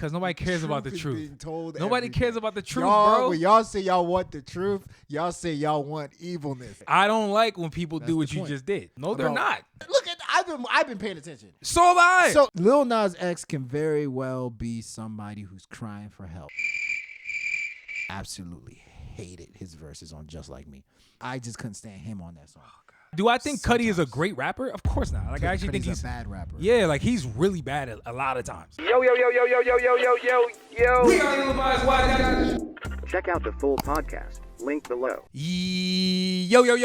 Because nobody cares about the truth. Nobody Nobody cares about the truth, y'all, bro. When y'all say y'all want the truth, y'all say y'all want evilness. I don't like when people That's do what the you point. just did. No, they're not. Look at I've been paying attention. So have I. So Lil Nas X can very well be somebody who's crying for help. Absolutely hated his verses on Just Like Me. I just couldn't stand him on that song. Do I think Cudi is a Sometimes. great rapper? Of course not. Like I actually think he's a bad rapper. Yeah, like he's really bad at a lot of times. Yo. We are Illinois Wise Guys. Check out the full podcast. Link below. Yo. We are the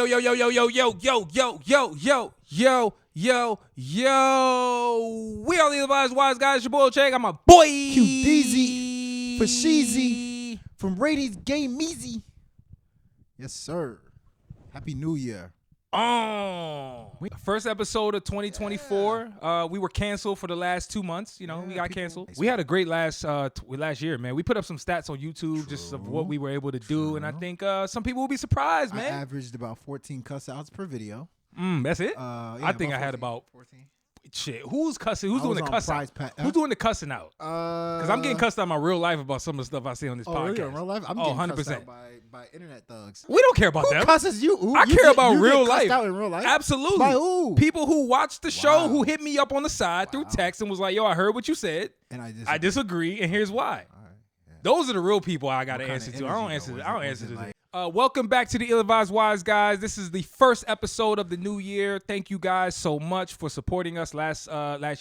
Illinois Wise Guys. Your boy Uchay. I'm my boy QD for Sheezy from Ratings Game Easy. Yes, sir. Happy New Year. First episode of 2024. We were canceled for the last 2 months. You know, we got canceled. We had a great last year, man. We put up some stats on YouTube just of what we were able to do, and I think some people will be surprised, man. I averaged about 14 cuss outs per video. That's it. Yeah, I think I had 14. about 14. Shit, who's cussing? Who's I doing the was on cuss Prize out? Pack- Who's doing the cussing out? Because I'm getting cussed out in my real life about some of the stuff I see on this podcast. Really? In real life? I'm Oh, getting 100%. cussed out by internet thugs. We don't care about Who them. cusses you? Ooh, I care about you real get cussed life. out in real life? Absolutely. By who? People who watched the show, Wow. who hit me up on the side through text and was like, "Yo, I heard what you said. And I disagree, and here's why." All right, yeah. Those are the real people I got to What kind answer of to. I don't energy, answer. though? I don't Was answer it to. like- Welcome back to the Ill-Advised Wise Guys. This is the first episode of the new year. Thank you guys so much for supporting us last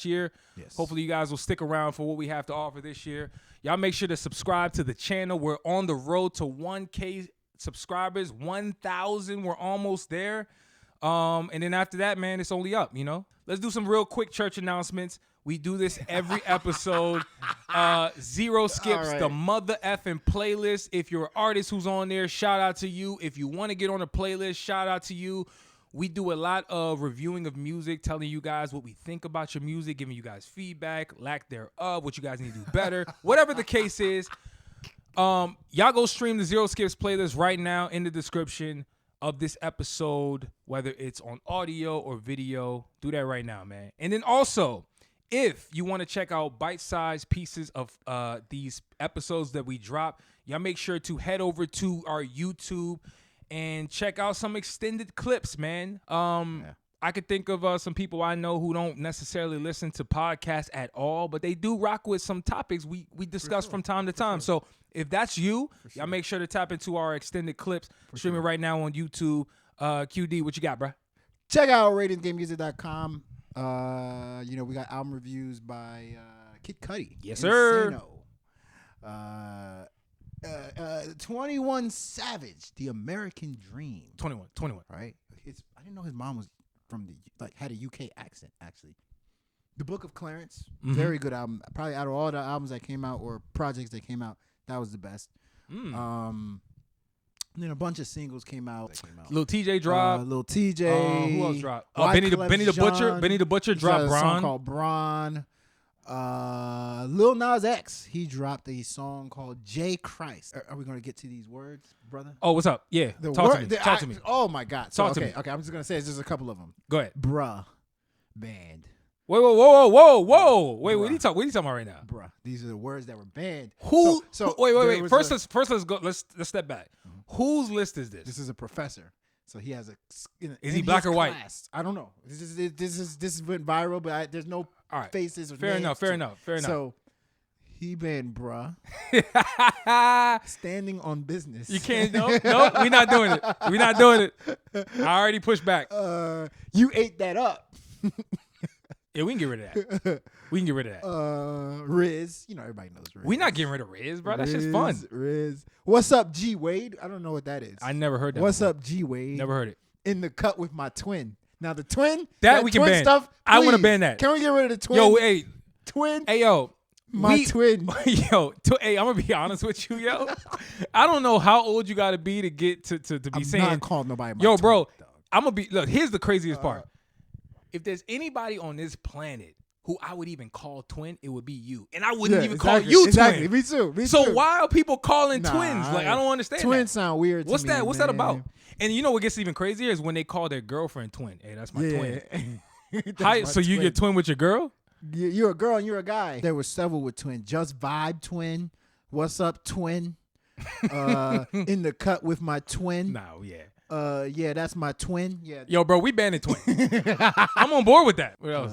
year. Yes. Hopefully you guys will stick around for what we have to offer this year. Y'all make sure to subscribe to the channel. We're on the road to 1K subscribers, 1,000. We're almost there. And then after that, man, it's only up, you know? Let's do some real quick church announcements. We do this every episode. Zero skips, right. the mother effing playlist. If you're an artist who's on there, shout out to you. If you want to get on a playlist, shout out to you. We do a lot of reviewing of music, telling you guys what we think about your music, giving you guys feedback, lack thereof, what you guys need to do better. Whatever the case is, y'all go stream the Zero Skips playlist right now in the description of this episode, whether it's on audio or video. Do that right now, man. And then also, if you want to check out bite-sized pieces of these episodes that we drop, y'all make sure to head over to our YouTube and check out some extended clips, man. I could think of some people I know who don't necessarily listen to podcasts at all, but they do rock with some topics we discuss from time to time. So if that's you, y'all make sure to tap into our extended clips. Streaming right now on YouTube. QD, what you got, bro? Check out ratingsgamemusic.com. We got album reviews by Kid Cudi. Yes, sir. INSANO. 21 Savage, The American Dream. 21. Right? I didn't know his mom was from had a UK accent, actually. The Book of Clarence, very good album. Probably out of all the albums that came out or projects that came out, that was the best. And then a bunch of singles came out. Lil TJ dropped. Lil TJ. Who else dropped? Benny the Butcher. Benny the Butcher dropped A song Braun. called Braun. Lil Nas X, he dropped a song called J Christ. Are we going to get to these words, brother? Oh, what's up? Yeah. Talk to me. Oh, my God. So, Talk to me. Okay, I'm just going to say it's just a couple of them. Go ahead. Bruh banned. Whoa. Wait, what are you talking about right now? Bruh. These are the words that were banned. Who? Wait. First, let's let's go. Let's step back. Whose list is this? This is a professor. So he has Is he black or white? Class. I don't know. This went viral, but there's no faces or Fair names. enough. So he banned bruh. Standing on business. You can't. No, we're not doing it. I already pushed back. You ate that up. Yeah, we can get rid of that. Riz. Everybody knows Riz. We not getting rid of Riz, bro. That's just fun. Riz. What's up, G Wade? I don't know what that is. I never heard that. What's before. up, G Wade? Never heard it. In the cut with my twin. Now the twin. That we can twin ban. Stuff, I want to please. ban that. Can we get rid of the twin? Yo, hey, twin. hey, yo. My twin. Yo, hey, I'm gonna be honest with you, yo. I don't know how old you gotta be to get to be I'm saying. not calling nobody my yo, twin, bro. dog. I'm gonna be. Look, here's the craziest part. If there's anybody on this planet who I would even call twin, it would be you, and I wouldn't even call you twin. Me too. So why are people calling twins? Like, I don't understand. Twins that. sound weird. What's to that? Me, What's man. that about? And you know what gets even crazier is when they call their girlfriend twin. Hey, that's my twin. That's Hi, my so you twin. get twin with your girl? You're a girl and you're a guy. There were several with twin. Just Vibe twin. What's up twin? In the cut with my twin. No, yeah. Yeah, that's my twin. Yeah. Yo, bro, we banning twin. I'm on board with that. What else?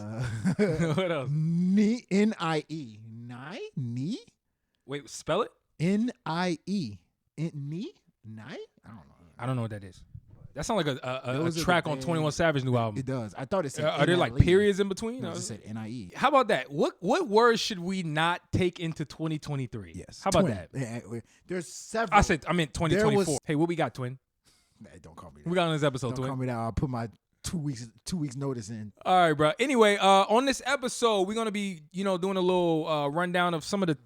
What else? N-I-E. Nie? Wait, spell it? N-I-E. Nie? I don't know what that is. That sounds like a Those are track the on band- 21 Savage new album. It does. I thought it said Are there like N-I-E. periods in between? No, it just said N-I-E. How about that? What words should we not take into 2023? Yes. How about twin. that? Yeah, there's several. I meant 2024. Hey, what we got, twin? Hey, don't call me that. We got on this episode, Don't twin. call me that. I'll put my 2 weeks notice in. All right, bro. Anyway, on this episode, we're gonna be, doing a little rundown of some of the,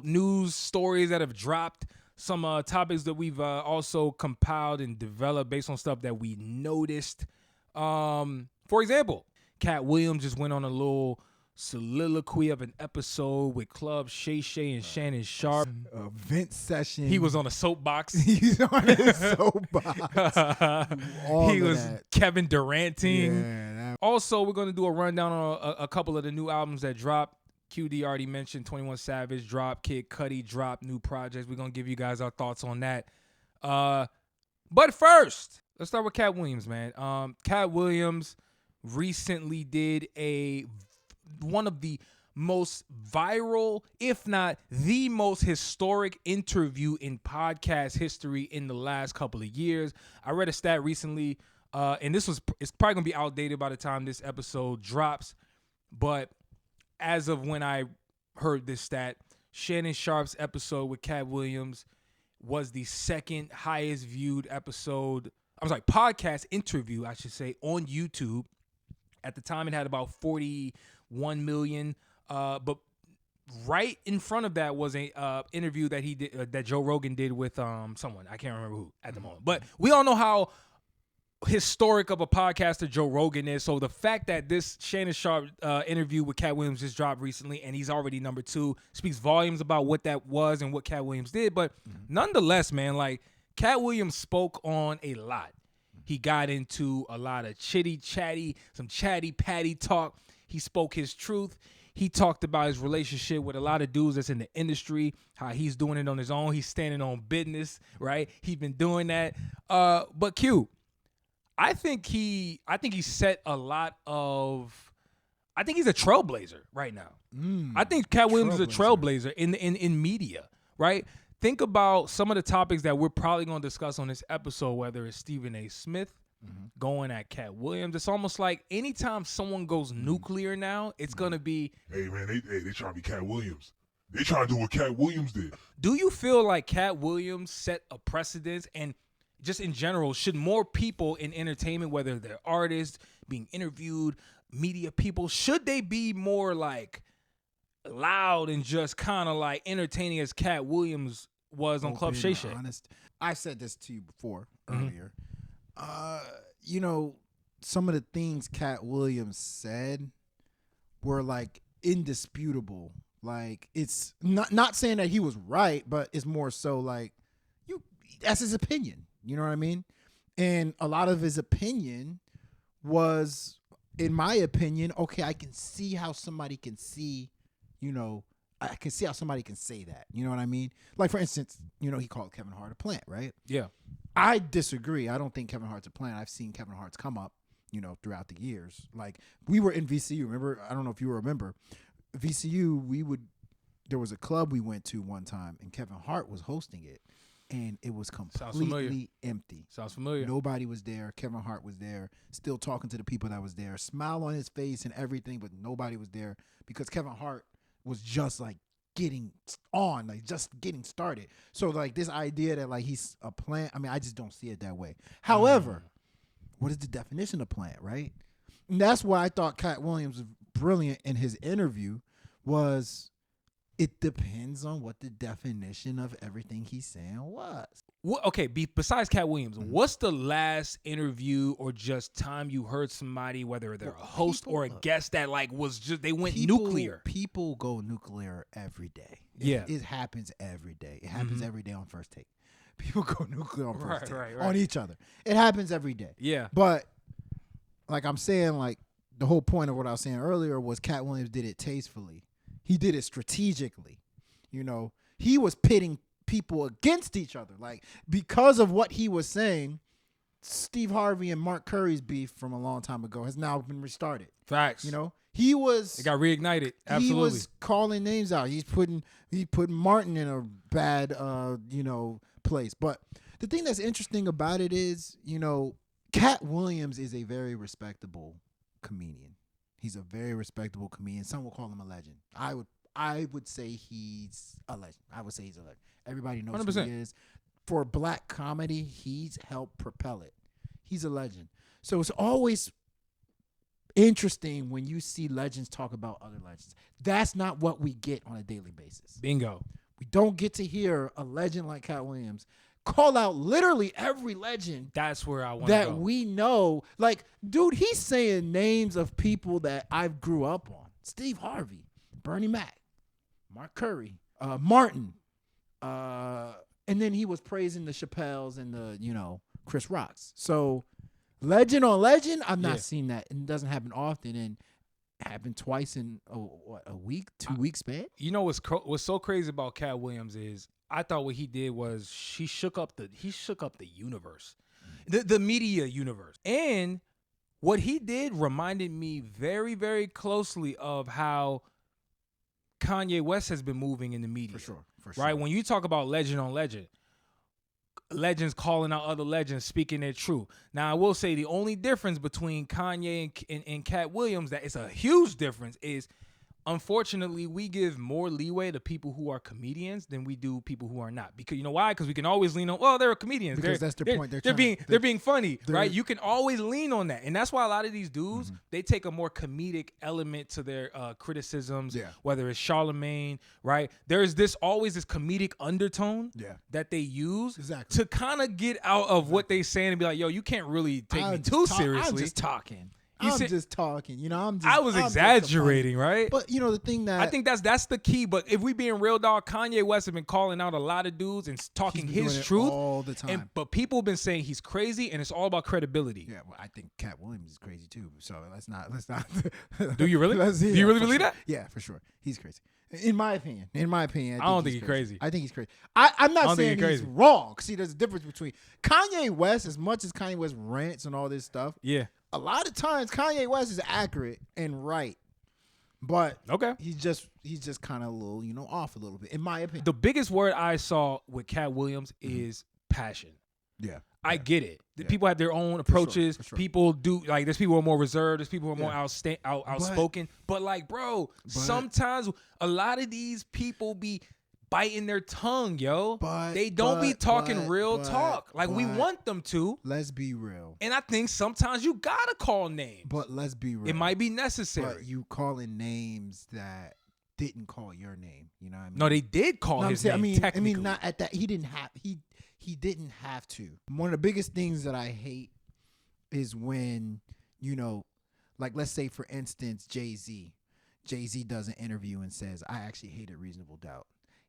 news stories that have dropped, some topics that we've also compiled and developed based on stuff that we noticed. For example, Katt Williams just went on a little soliloquy of an episode with Club Shay and Shannon Sharpe. A vent session. He was on a soapbox. He's on his soapbox. He was Kevin Duranting. Yeah, Also, we're going to do a rundown on a couple of the new albums that dropped. QD already mentioned 21 Savage dropped, Kid Cudi dropped, new projects. We're going to give you guys our thoughts on that. But first, let's start with Katt Williams, man. Katt Williams recently did one of the most viral, if not the most historic interview in podcast history in the last couple of years. I read a stat recently, and it's probably gonna be outdated by the time this episode drops, but as of when I heard this stat, Shannon Sharpe's episode with Katt Williams was the second highest viewed podcast interview, I should say, on YouTube. At the time, it had about 41 million. But right in front of that was a interview that he did, that Joe Rogan did with someone. I can't remember who at the moment. But we all know how historic of a podcaster Joe Rogan is. So the fact that this Shannon Sharpe interview with Katt Williams just dropped recently, and he's already number 2, speaks volumes about what that was and what Katt Williams did. But nonetheless, man, like, Katt Williams spoke on a lot. He got into a lot of some chatty patty talk. He spoke his truth. He talked about his relationship with a lot of dudes that's in the industry, how he's doing it on his own. He's standing on business, right? He's been doing that. But Q, I think he set a lot of. I think he's a trailblazer right now. I think Katt Williams is a trailblazer in media, right? Think about some of the topics that we're probably going to discuss on this episode, whether it's Stephen A. Smith going at Katt Williams. It's almost like anytime someone goes nuclear now, it's going to be, hey, man, they trying to be Katt Williams. They trying to do what Katt Williams did. Do you feel like Katt Williams set a precedence, and just in general, should more people in entertainment, whether they're artists, being interviewed, media people, should they be more like loud and just kind of like entertaining as Katt Williams was on Club Shay? Honest, I said this to you before earlier. Some of the things Katt Williams said were like indisputable. Like, it's not saying that he was right, but it's more so like that's his opinion. You know what I mean? And a lot of his opinion was, in my opinion, okay, I can see how somebody can see. I can see how somebody can say that. You know what I mean? Like, for instance, he called Kevin Hart a plant, right? Yeah. I disagree. I don't think Kevin Hart's a plant. I've seen Kevin Hart's come up, throughout the years. Like, we were in VCU. Remember? I don't know if you remember. VCU, there was a club we went to one time, and Kevin Hart was hosting it, and it was completely empty. Sounds familiar. Nobody was there. Kevin Hart was there, still talking to the people that was there, smile on his face and everything, but nobody was there because Kevin Hart was just like getting on, like just getting started. So like this idea that like he's a plant, I mean, I just don't see it that way. However, what is the definition of plant, right? And that's why I thought Katt Williams was brilliant in his interview. Was it depends on what the definition of everything he's saying was. Okay, besides Katt Williams, what's the last interview or just time you heard somebody, whether they're a host or a guest, that like was just they went nuclear? People go nuclear every day. It happens every day. It happens every day on First Take. People go nuclear on First Take on each other. It happens every day. Yeah, but like I'm saying, like the whole point of what I was saying earlier was Katt Williams did it tastefully. He did it strategically. You know, he was pitting people against each other. Like, because of what he was saying, Steve Harvey and Mark Curry's beef from a long time ago has now been restarted. Facts. You know, it got reignited. Absolutely. He was calling names out. He's putting Martin in a bad place. But the thing that's interesting about it is, you know, Katt Williams is a very respectable comedian. He's a very respectable comedian. Some will call him a legend. I would say he's a legend. I would say he's a legend. Everybody knows 100%. who he is. For black comedy, he's helped propel it. He's a legend. So it's always interesting when you see legends talk about other legends. That's not what we get on a daily basis. Bingo. We don't get to hear a legend like Katt Williams call out literally every legend. That's where I want that to go. we know. Like, dude, he's saying names of people that I grew up on. Steve Harvey, Bernie Mac, Mark Curry, Martin, and then he was praising the Chappelles and the, you know, Chris Rocks. So legend on legend, I've not seen that. And it doesn't happen often, and happened twice in a week, 2 weeks span. You know what's so crazy about Katt Williams is I thought what he did was he shook up the universe, the media universe, and what he did reminded me very, very closely of how Kanye West has been moving in the media. For sure. Right? When you talk about legend on legend, legends calling out other legends, speaking their truth. Now, I will say the only difference between Kanye and Katt Williams, that is a huge difference, is unfortunately we give more leeway to people who are comedians than we do people who are not. Because you know why? Because we can always lean on, well, they're comedians. Because that's their point. They're being funny, right? You can always lean on that. And that's why a lot of these dudes, they take a more comedic element to their criticisms, whether it's Charlemagne, right? There's always this comedic undertone that they use to kind of get out of what they saying and be like, yo, you can't really take me too seriously. I'm just talking. Just talking, you know. I was exaggerating, right? But you know the thing that I think that's the key. But if we being real, dog, Kanye West has been calling out a lot of dudes and talking his truth all the time. But people have been saying he's crazy, and it's all about credibility. Yeah, well, I think Katt Williams is crazy too. So let's not. Do you really? Do you really believe that? Yeah, for sure. He's crazy. In my opinion, I don't think he's crazy. I think he's crazy. I'm not saying he's wrong. See, there's a difference between Kanye West, as much as Kanye West rants and all this stuff. Yeah. A lot of times Kanye West is accurate and right, but he's just kind of a little, you know, off a little bit, in my opinion. The biggest word I saw with Katt Williams is passion. Yeah. I get it. People have their own approaches. For sure. People do, like, there's people who are more reserved. There's people who are more outspoken. But like, bro, sometimes a lot of these people be biting their tongue, yo. They don't be talking real talk like we want them to. Let's be real. And I think sometimes you gotta call names. But let's be real. It might be necessary. But you calling names that didn't call your name. You know what I mean? No, they did call his name. I mean, not at that. He didn't have to. One of the biggest things that I hate is when, you know, like, let's say for instance, Jay-Z does an interview and says, I actually hated Reasonable Doubt.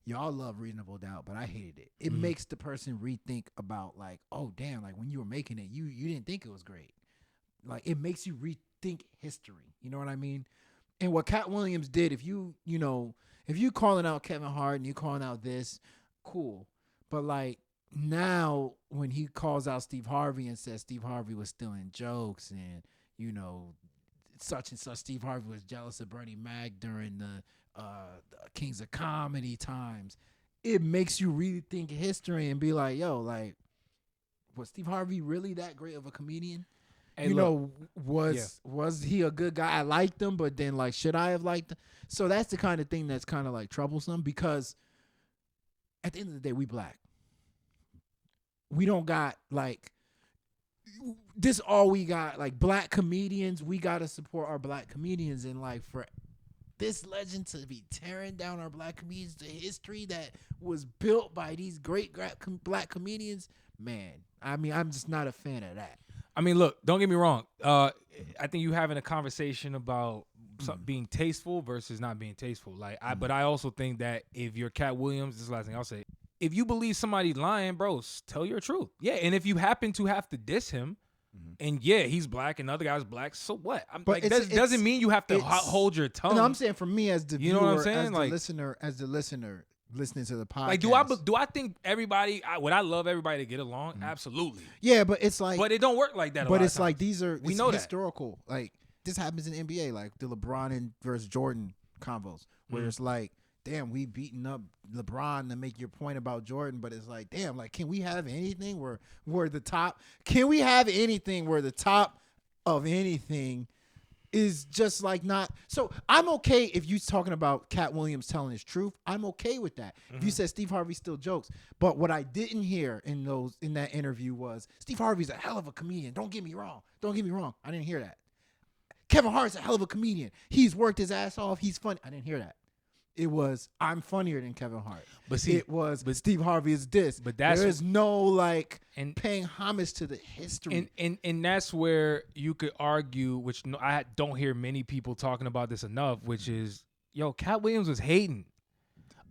Y'all love Reasonable Doubt, but I hated it. It makes the person rethink about, like, oh, damn, like, when you were making it, you didn't think it was great. Like, it makes you rethink history. You know what I mean? And what Katt Williams did, if you calling out Kevin Hart and you calling out this, cool. But, like, now when he calls out Steve Harvey and says Steve Harvey was stealing jokes and, you know, such and such, Steve Harvey was jealous of Bernie Mac during the Kings of Comedy times, it makes you really think history and be like, yo, like, was Steve Harvey really that great of a comedian? Hey, was he a good guy? I liked him, but then, like, should I have liked him? So that's the kind of thing that's kind of like troublesome, because at the end of the day, we black. We don't got, like, this all we got, like, black comedians. We got to support our black comedians, and, like, for this legend to be tearing down our black comedians, the history that was built by these great black comedians, man, I mean, I'm just not a fan of that. I mean, look, don't get me wrong. I think you having a conversation about being tasteful versus not being tasteful. Like, but I also think that if you're Katt Williams, this is the last thing I'll say. If you believe somebody lying, bro, tell your truth. Yeah, and if you happen to have to diss him, And yeah, he's black and the other guy's black. So what? But That doesn't mean you have to hold your tongue. No, I'm saying for me as the You viewer, know what I'm saying? as Like- the listener listening to the podcast. Like, do I think everybody? Would I love everybody to get along? Absolutely. Yeah, but it's like. But it don't work like that. But it's like these are We know that. historical. Like this happens in the NBA, like the LeBron and versus Jordan combos, where it's like, damn, we beating up LeBron to make your point about Jordan, but it's like, damn, like, can we have anything where we're the top? Can we have anything where the top of anything is just like not? So I'm okay if you talking about Katt Williams telling his truth. I'm okay with that. If you said Steve Harvey still jokes, but what I didn't hear in that interview was Steve Harvey's a hell of a comedian. Don't get me wrong. I didn't hear that. Kevin Hart's a hell of a comedian. He's worked his ass off. He's funny. I didn't hear that. It was, I'm funnier than Kevin Hart. But see, it was, but Steve Harvey is this. But that's, there is no like and paying homage to the history. And that's where you could argue, which I don't hear many people talking about this enough, which is, yo, Katt Williams was hating.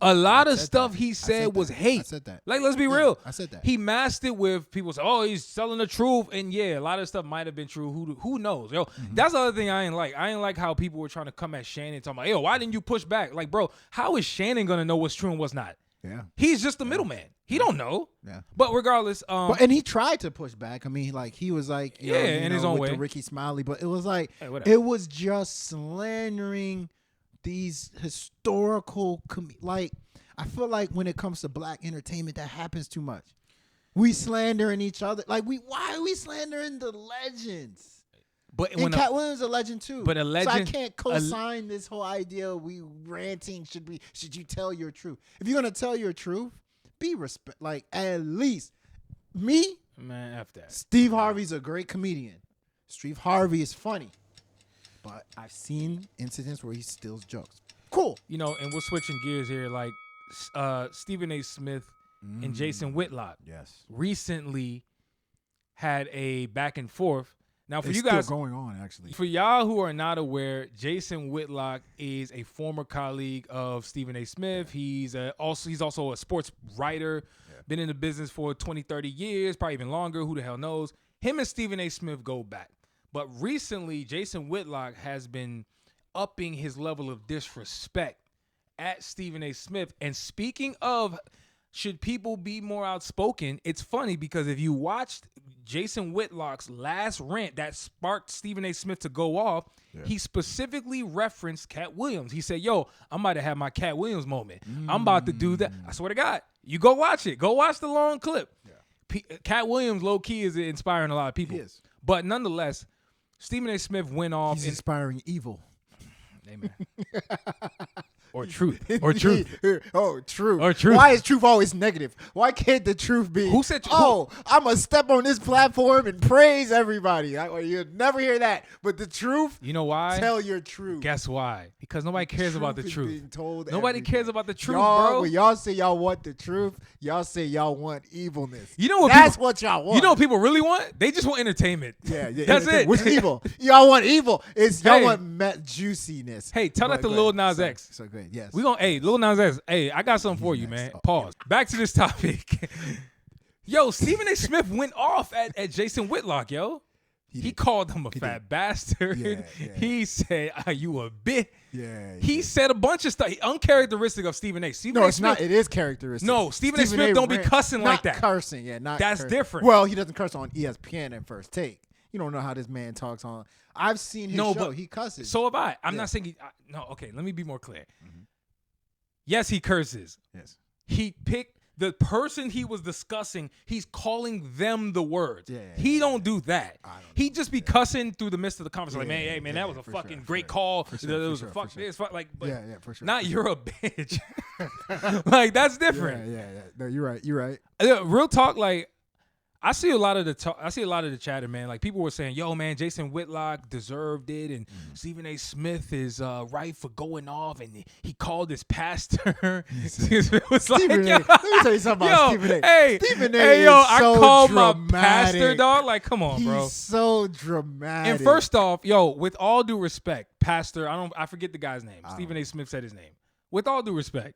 A lot of stuff he said was hate. I said that. Like, let's be real. I said that. He masked it with people say, oh, he's telling the truth. And yeah, a lot of stuff might have been true. Who knows? Yo, that's the other thing I ain't like. I ain't like how people were trying to come at Shannon talking about, yo, why didn't you push back? Like, bro, how is Shannon going to know what's true and what's not? Yeah. He's just the middleman. He don't know. Yeah. But regardless, and he tried to push back. I mean, like he was like, in his own with way, the Ricky Smiley, but it was like, whatever. it was just slandering these historical, like, I feel like when it comes to black entertainment, that happens too much. We slandering each other. Like, why are we slandering the legends? But and Katt Williams is a legend too. But a legend, so I can't co-sign this whole idea. We ranting. Should you tell your truth? If you're gonna tell your truth, be respect. Like, at least me, man, F that. Steve Harvey's a great comedian. Steve Harvey is funny, but I've seen incidents where he steals jokes. Cool. You know, and we're switching gears here. Like, Stephen A. Smith and Jason Whitlock recently had a back and forth. Now, for it's you guys, still going on actually. For y'all who are not aware, Jason Whitlock is a former colleague of Stephen A. Smith. He's also a sports writer, been in the business for 20, 30 years, probably even longer. Who the hell knows? Him and Stephen A. Smith go back. But recently, Jason Whitlock has been upping his level of disrespect at Stephen A. Smith. And speaking of, should people be more outspoken? It's funny because if you watched Jason Whitlock's last rant that sparked Stephen A. Smith to go off, he specifically referenced Katt Williams. He said, yo, I'm about to have my Katt Williams moment. I'm about to do that. I swear to God. You go watch it. Go watch the long clip. Katt Williams, low-key, is inspiring a lot of people. He is. But nonetheless, Stephen A. Smith went off. He's inspiring evil. Amen. Or truth. Or truth. Oh, truth. Or truth. Why is truth always negative? Why can't the truth be? Who said? I'm gonna step on this platform and praise everybody. You'll never hear that. But the truth. You know why? Tell your truth. Guess why? Because nobody cares about the truth. Being told nobody cares about the truth, y'all, bro. When y'all say y'all want the truth, y'all say y'all want evilness. You know what? That's what y'all want. You know what people really want? They just want entertainment. Yeah. That's it. What's evil? Y'all want evil. Y'all want juiciness. Hey, tell that to Lil Nas X. So good. Yes. Lil Nas X. Hey, I got something for you, man. Pause. Back to this topic. Yo, Stephen A. Smith went off at Jason Whitlock, yo. He called him a fat bastard. Yeah. He said, "Are you a bitch?" Yeah. He said a bunch of stuff. Uncharacteristic of Stephen A. No, it's not. It is characteristic. No, Stephen A. Smith don't be cussing like that. Cursing. Yeah, not That's cursing. different. Well, he doesn't curse on ESPN and First Take. You don't know how this man talks on. I've seen his show. But he cusses. So have I. I'm not saying okay, let me be more clear. Yes, he curses. Yes. He picked the person he was discussing. He's calling them the words. Yeah, he don't do that. He just be cussing through the midst of the conversation. Like, man, hey, man, that was a fucking great call. It was a fuck this, fuck like. But for sure. Not you're a bitch. Like, that's different. Yeah. No, you're right. You're right. Real talk, like. I see a lot of the chatter, man. Like, people were saying, "Yo, man, Jason Whitlock deserved it, and Stephen A. Smith is right for going off, and he called his pastor." It was like, Stephen A. Let me tell you something about Stephen A. Hey, Stephen A. hey, is yo, so I called dramatic. my pastor, dog. Like, come on, bro. He's so dramatic. And first off, yo, with all due respect, pastor, I forget the guy's name. Stephen A. Smith said his name. With all due respect,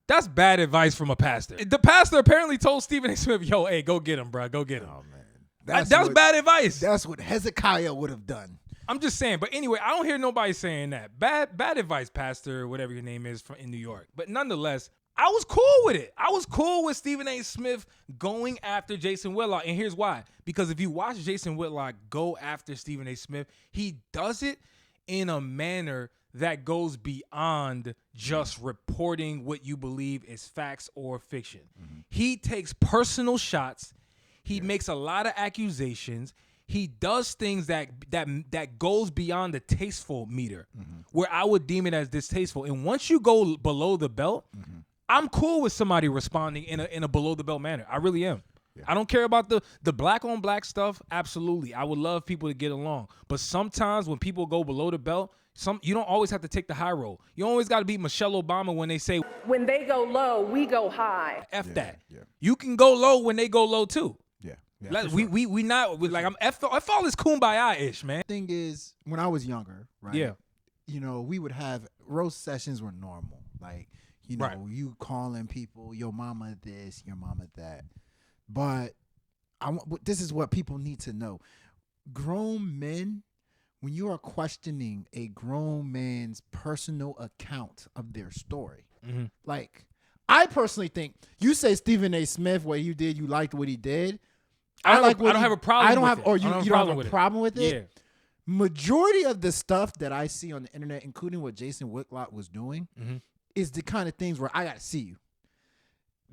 that's bad advice from a pastor. The pastor apparently told Stephen A. Smith, yo, hey, go get him, bro. Go get him. Oh, man. That's bad advice. That's what Hezekiah would have done. I'm just saying. But anyway, I don't hear nobody saying that. Bad advice, Pastor, or whatever your name is in New York. But nonetheless, I was cool with it. I was cool with Stephen A. Smith going after Jason Whitlock. And here's why. Because if you watch Jason Whitlock go after Stephen A. Smith, he does it in a manner that goes beyond just reporting what you believe is facts or fiction. Mm-hmm. He takes personal shots. He makes a lot of accusations. He does things that goes beyond the tasteful meter, where I would deem it as distasteful. And once you go below the belt, I'm cool with somebody responding in a below the belt manner. I really am. Yeah. I don't care about the black on black stuff. Absolutely. I would love people to get along. But sometimes when people go below the belt, you don't always have to take the high road. You always got to be Michelle Obama when they say, when they go low, we go high. F that. Yeah. You can go low when they go low too. Yeah. Like, sure. we not like I'm F all this kumbaya-ish, man. Thing is, when I was younger, right? Yeah. You know, we would have roast sessions were normal. Like, you know, you calling people, your mama this, your mama that. But this is what people need to know. Grown men, when you are questioning a grown man's personal account of their story, like, I personally think you say Stephen A. Smith, what you did, you liked what he did. I don't have a problem with it. Or you don't have a problem with it? Yeah. Majority of the stuff that I see on the internet, including what Jason Whitlock was doing, is the kind of things where I got to see you.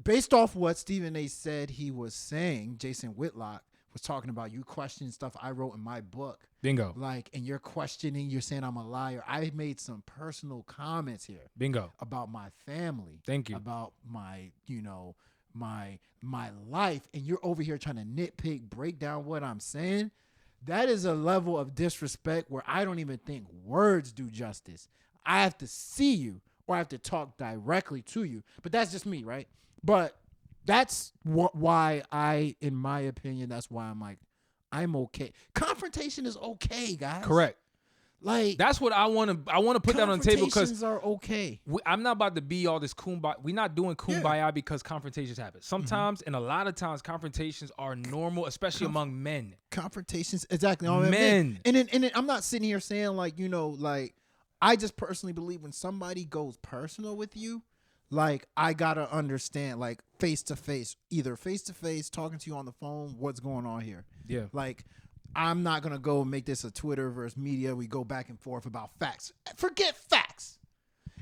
Based off what Stephen A. said he was saying, Jason Whitlock was talking about you questioning stuff I wrote in my book. Bingo. Like, and you're questioning, you're saying I'm a liar. I made some personal comments here. Bingo. About my family. Thank you. About my, my life. And you're over here trying to nitpick, break down what I'm saying. That is a level of disrespect where I don't even think words do justice. I have to see you or I have to talk directly to you. But that's just me, right? But that's why in my opinion, that's why I'm like, I'm okay. Confrontation is okay, guys. Correct. Like, that's what I want to put that on the table, because confrontations are okay. I'm not about to be all this kumbaya. We're not doing kumbaya because confrontations happen. Sometimes and a lot of times confrontations are normal, especially among men. Confrontations, exactly. Men. And then I'm not sitting here saying like, like, I just personally believe when somebody goes personal with you, like, I gotta understand, like, face to face, talking to you on the phone, what's going on here. Yeah. Like, I'm not gonna go make this a Twitter versus media. We go back and forth about facts. Forget facts.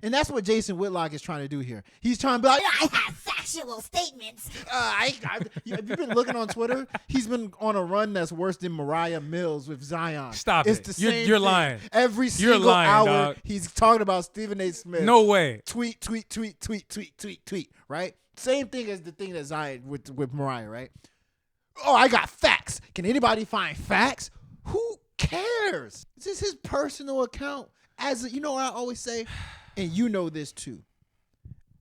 And that's what Jason Whitlock is trying to do here. He's trying to be like, I have factual statements. Have you been looking on Twitter? He's been on a run that's worse than Mariah Mills with Zion. Stop it. The same you're thing. Lying. Every single hour, dog. He's talking about Stephen A. Smith. No way. Tweet, right? Same thing as the thing that Zion with Mariah, right? Oh, I got facts. Can anybody find facts? Who cares? This is his personal account. You know what I always say? And you know this too.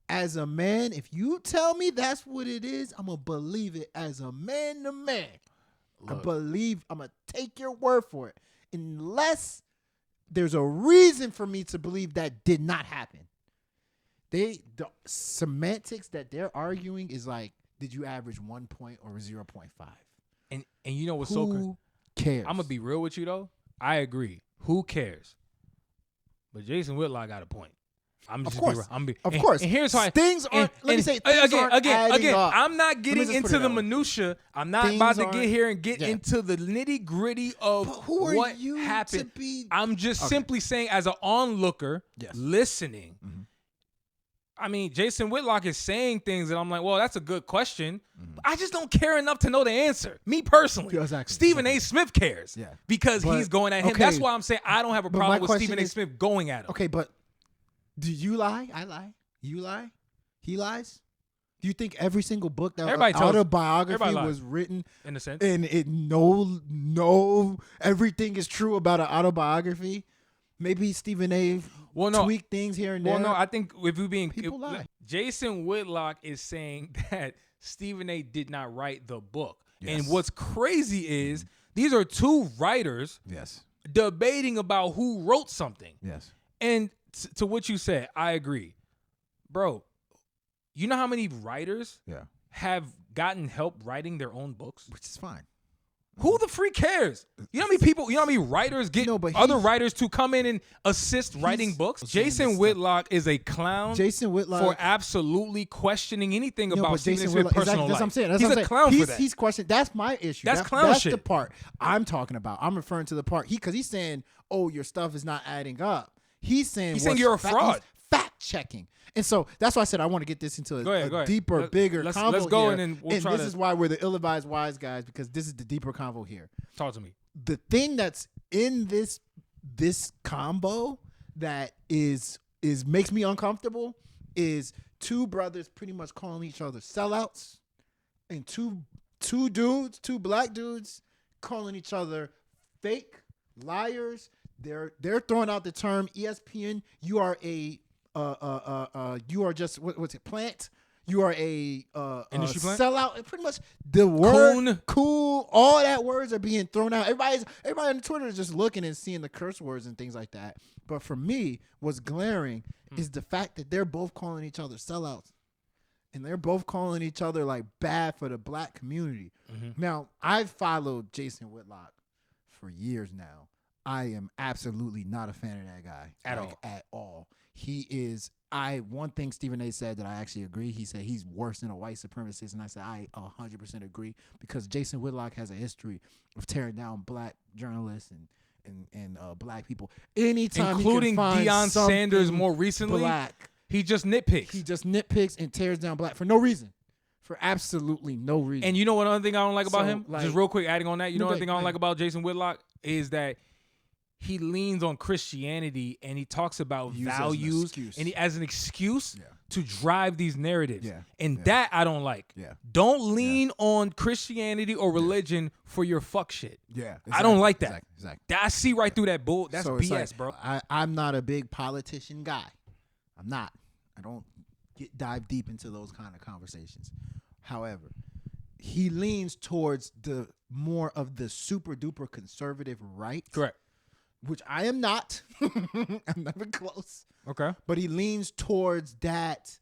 As a man, if you tell me that's what it is, I'm going to believe it as a man to man. I'm going to take your word for it. Unless there's a reason for me to believe that did not happen. The semantics that they're arguing is like, did you average 1 point or 0.5? And you know what's Who cares? I'm going to be real with you though. I agree. Who cares? But Jason Whitlock got a point. Of course. And here's why things aren't. Let me say again. I'm not getting into the minutia. I'm not about to get here and get into the nitty gritty of what happened. I'm just simply saying, as an onlooker, listening. Mm-hmm. I mean, Jason Whitlock is saying things that I'm like, well, that's a good question. Mm-hmm. I just don't care enough to know the answer. Me personally. Exactly. Stephen A. Smith cares because he's going at him. Okay. That's why I'm saying I don't have a problem with Stephen A. Smith going at him. Okay, but do you lie? I lie. You lie? He lies? Do you think every single book that autobiography was written in a sense, and everything is true about an autobiography? Maybe Stephen A. tweak things here and there. Well, no, I think if we people lie. Jason Whitlock is saying that Stephen A. did not write the book. Yes. And what's crazy is these are two writers debating about who wrote something. Yes. And to what you said, I agree. Bro, you know how many writers have gotten help writing their own books? Which is fine. Who the freak cares? You know how many people, you know how many writers get other writers to come in and assist writing books? Jason Whitlock is a clown for absolutely questioning anything about Stephen Smith's personal life. That's what I'm saying. He's a clown for that. He's questioning. That's my issue. That's clown shit. That's the part I'm talking about. I'm referring to the part because he's saying, "Oh, your stuff is not adding up." He's saying you're a fraud. He's fact checking. And so that's why I said I want to get this into a deeper, bigger convo. Let's go here. and this is why we're the ill-advised wise guys, because this is the deeper convo here. Talk to me. The thing that's in this combo that is makes me uncomfortable is two brothers pretty much calling each other sellouts, and two black dudes calling each other fake liars. They're throwing out the term ESPN. You are a you are just what's it? Plant. You are a industry plant? Sellout. Pretty much the word cool. All that words are being thrown out. Everybody on Twitter is just looking and seeing the curse words and things like that. But for me, what's glaring is the fact that they're both calling each other sellouts, and they're both calling each other like bad for the black community. Mm-hmm. Now, I've followed Jason Whitlock for years now. I am absolutely not a fan of that guy at all. He is. One thing Stephen A. said that I actually agree. He said he's worse than a white supremacist, and I said I 100% agree, because Jason Whitlock has a history of tearing down black journalists and black people. Anytime, including he can find Deion Sanders more recently, black, he just nitpicks. He just nitpicks and tears down black for no reason. For absolutely no reason. And you know what other thing I don't like about him? Like, just real quick, adding on that, you know what thing I don't like about Jason Whitlock is that he leans on Christianity and he talks about values as an excuse to drive these narratives. And that I don't like. Don't lean on Christianity or religion for your fuck shit. Exactly, I don't like that. Exactly. I see right through that bull. That's BS, like, bro. I'm not a big politician guy. I'm not. I don't dive deep into those kind of conversations. However, he leans towards the more of the super duper conservative right. Correct. Which I am not. I'm not even close. Okay. But he leans towards that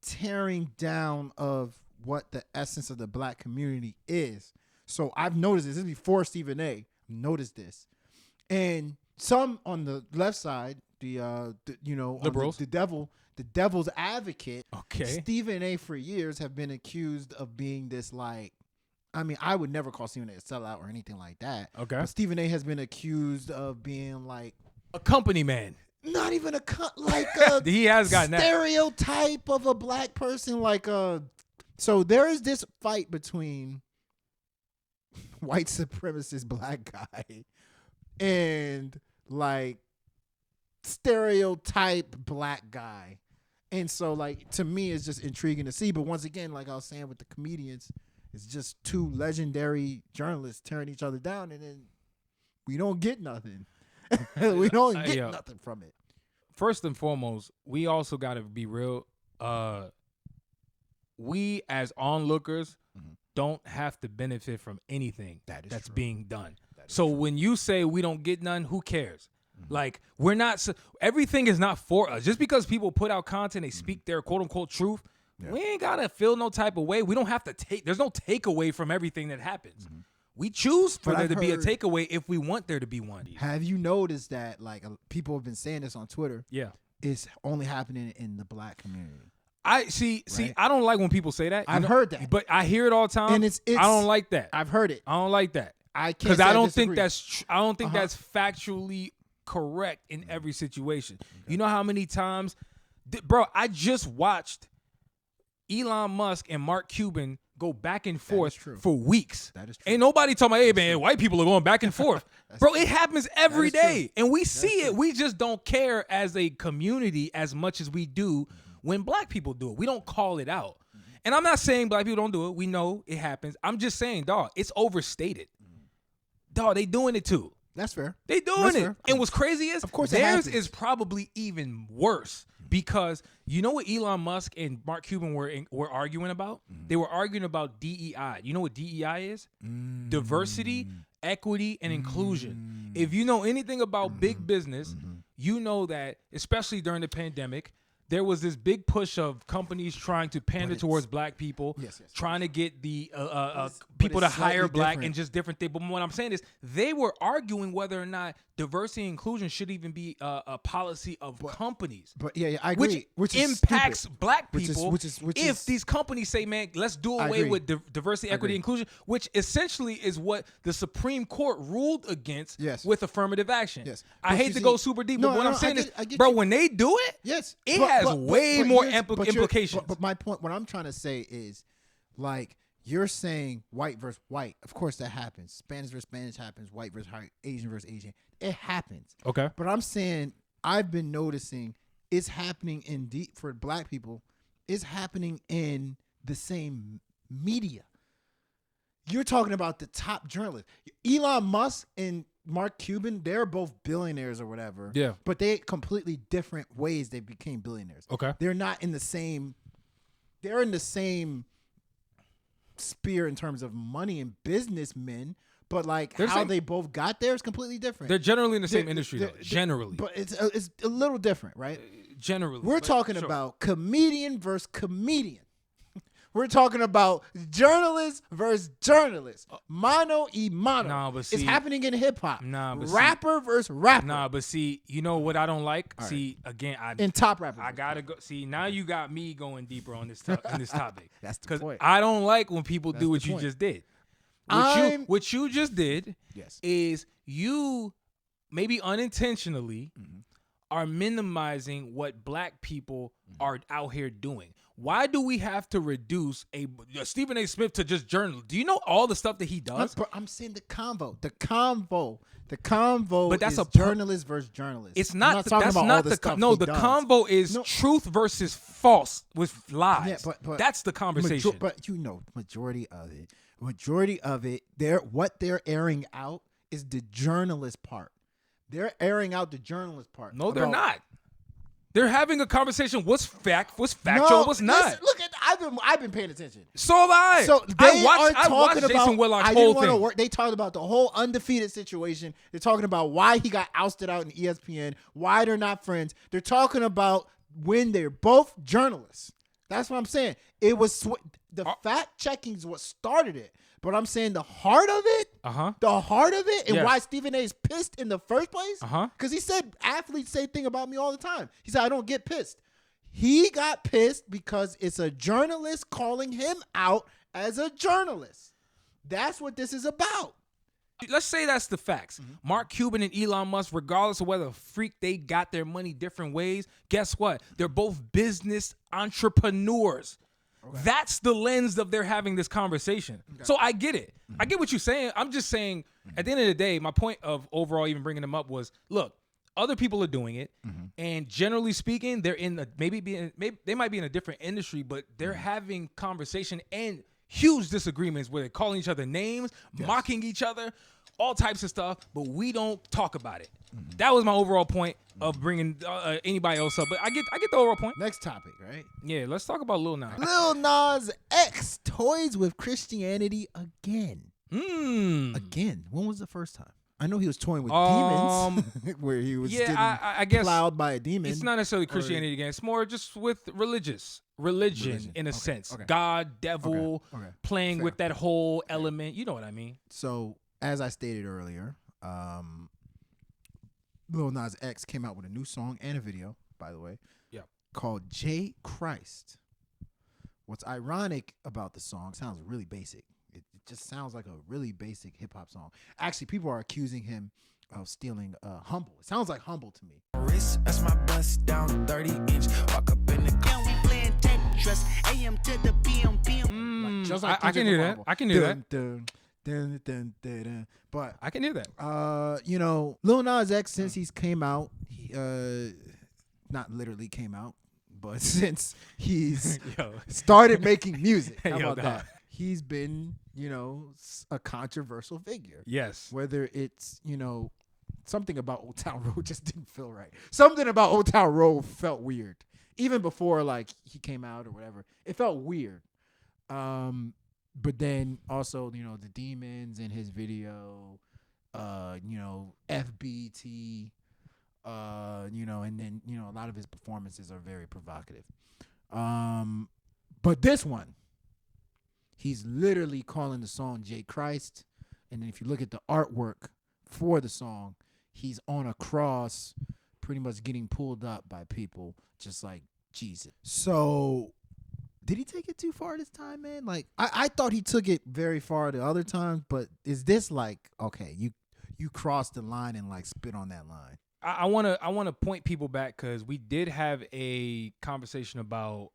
tearing down of what the essence of the black community is. So I've noticed this. This is before Stephen A. noticed this. And some on the left side, liberals, the devil's advocate. Okay. Stephen A. for years have been accused of being this like, I mean, I would never call Stephen A. a sellout or anything like that. Okay. But Stephen A. has been accused of being like a company man. Not even he has gotten stereotype of a black person. So there is this fight between white supremacist black guy and like stereotype black guy. And so like to me it's just intriguing to see. But once again, like I was saying with the comedians, it's just two legendary journalists tearing each other down, and then we don't get nothing. We don't get nothing from it. First and foremost, we also got to be real. We as onlookers don't have to benefit from anything that's being done. So when you say we don't get none, who cares? Like, we're not. Everything is not for us. Just because people put out content, they speak their quote unquote truth. We ain't gotta feel no type of way. We don't have to take. There's no takeaway from everything that happens. We choose for there to be a takeaway if we want there to be one. Have you noticed that like people have been saying this on Twitter? Yeah, it's only happening in the black community. I see. I don't like when people say that. I've heard that, but I hear it all the time, and it's I don't like that. I've heard it. I don't like that. I can't because I don't think that's. I don't think that's factually correct in every situation. Okay. You know how many times, bro? I just watched Elon Musk and Mark Cuban go back and forth for weeks. That is true. Ain't nobody talking about, hey, man, white people are going back and forth. Bro, it happens every day. And we see it. We just don't care as a community as much as we do when black people do it. We don't call it out. And I'm not saying black people don't do it. We know it happens. I'm just saying, dog, it's overstated. Dog, they doing it too. That's fair. They doing it. And what's crazy is, of course, theirs is probably even worse. Because you know what Elon Musk and Mark Cuban were arguing about? They were arguing about DEI. You know what DEI is? Diversity, equity, and inclusion. If you know anything about big business, you know that, especially during the pandemic, there was this big push of companies trying to pander it's- towards black people, Yes, yes, trying to get the it's people to slightly hire black different. and just different things. But what I'm saying is they were arguing whether or not diversity and inclusion should even be a policy of companies. But yeah, I agree. Which is impacts stupid. black Which is- people which is- if these companies say, man, let's do I away agree. with diversity, equity, agree. inclusion, which essentially is what the Supreme Court ruled against Yes. with affirmative action. Yes. I But hate you to see- go super deep, No, but what no, I'm I saying get- is, I get bro, you. when they do it, Yes, it but- has but- way but more here's- but you're- implications. But my point, what I'm trying to say is, like, you're saying white versus white. Of course, that happens. Spanish versus Spanish happens. White versus white. Asian versus Asian. It happens. Okay. But I'm saying I've been noticing it's happening for black people. It's happening in the same media. You're talking about the top journalists. Elon Musk and Mark Cuban, they're both billionaires or whatever. Yeah. But they completely different ways they became billionaires. Okay. They're not in the same. They're in the same sphere in terms of money and businessmen, but like They're how same- they both got there is completely different. They're generally in the same They're- industry, they're- though. Generally. but it's a little different, right? Generally. We're But talking sure. about comedian versus comedian. We're talking about journalist versus journalist. Mano y mano. Nah, but it's see- happening in hip hop. Nah, but see- rapper versus rapper. Nah, but see, you know what I don't like? All right. See, again, in top rapper. I gotta go. See, now you got me going deeper on this in this topic. That's the Because point. I don't like when people That's do the what you point. just did. I'm- What you just did Yes. is you maybe unintentionally are minimizing what black people are out here doing. Why do we have to reduce a Stephen A. Smith to just journal? Do you know all the stuff that he does? I'm saying the convo. But that's is a journalist versus journalist. It's I'm not. talking That's about all not the the. stuff No, he the does. convo is No. truth versus false with lies. Yeah, but that's the conversation. But you know, majority of it, what they're airing out is the journalist part. They're airing out the journalist part. No, they're about- not. They're having a conversation. What's factual? What's not? Listen, look at I've been paying attention. So have I. So they I watched are talking about. Jason Whitlock's I whole didn't want to thing. work. They talked about the whole undefeated situation. They're talking about why he got ousted out in ESPN. Why they're not friends. They're talking about when they're both journalists. That's what I'm saying. It was the fact checking is what started it. But I'm saying the heart of it, the heart of it, and Yes. why Stephen A. is pissed in the first place, because he said athletes say thing about me all the time. He said I don't get pissed. He got pissed because it's a journalist calling him out as a journalist. That's what this is about. Let's say that's the facts. Mark Cuban and Elon Musk, regardless of whether freak they got their money different ways, guess what? They're both business entrepreneurs. That's the lens of they're having this conversation. So I get it. I get what you're saying. I'm just saying, at the end of the day, my point of overall even bringing them up was, look, other people are doing it, and generally speaking, they're in maybe they might be in a different industry, but they're having conversation and huge disagreements where they're calling each other names, mocking each other, all types of stuff, but we don't talk about it. That was my overall point of bringing anybody else up, but I get the overall point. Next topic, right? Yeah, let's talk about Lil Nas. Lil Nas X toys with Christianity again. Again. When was the first time? I know he was toying with demons, where he was getting I guess plowed by a demon. it's not necessarily Christianity again. It's more just with religion in a sense. okay. God, devil, Okay. playing Fair. with that whole element. You know what I mean? So, as I stated earlier, Lil Nas X came out with a new song and a video, by the way, called J Christ. What's ironic about the song, sounds really basic. It just sounds like a really basic hip hop song. Actually, people are accusing him of stealing Humble. It sounds like Humble to me. Wrist, that's my bust down 30-inch. Walk up in the gun, we playing Tetris. AM to the PM. Like, just like I can Kendrick hear that. Lamar. I can hear that. Dun, dun, dun, dun, dun. But I can hear that. you know, Lil Nas X, since he's came out, he, not literally came out, but since he's started making music, how Yo, about dog. that? He's been, you know, a controversial figure. Yes. Whether it's, you know, something about Old Town Road just didn't feel right. Something about Old Town Road felt weird. Even before, like, he came out or whatever. It felt weird. But then also, you know, the demons in his video, you know, FBT, And then a lot of his performances are very provocative. But this one, he's literally calling the song J Christ, and then if you look at the artwork for the song, he's on a cross, pretty much getting pulled up by people, just like Jesus. So, did he take it too far this time, man? Like, I thought he took it very far the other times, but is this like, okay, you crossed the line and like spit on that line? I want to point people back because we did have a conversation about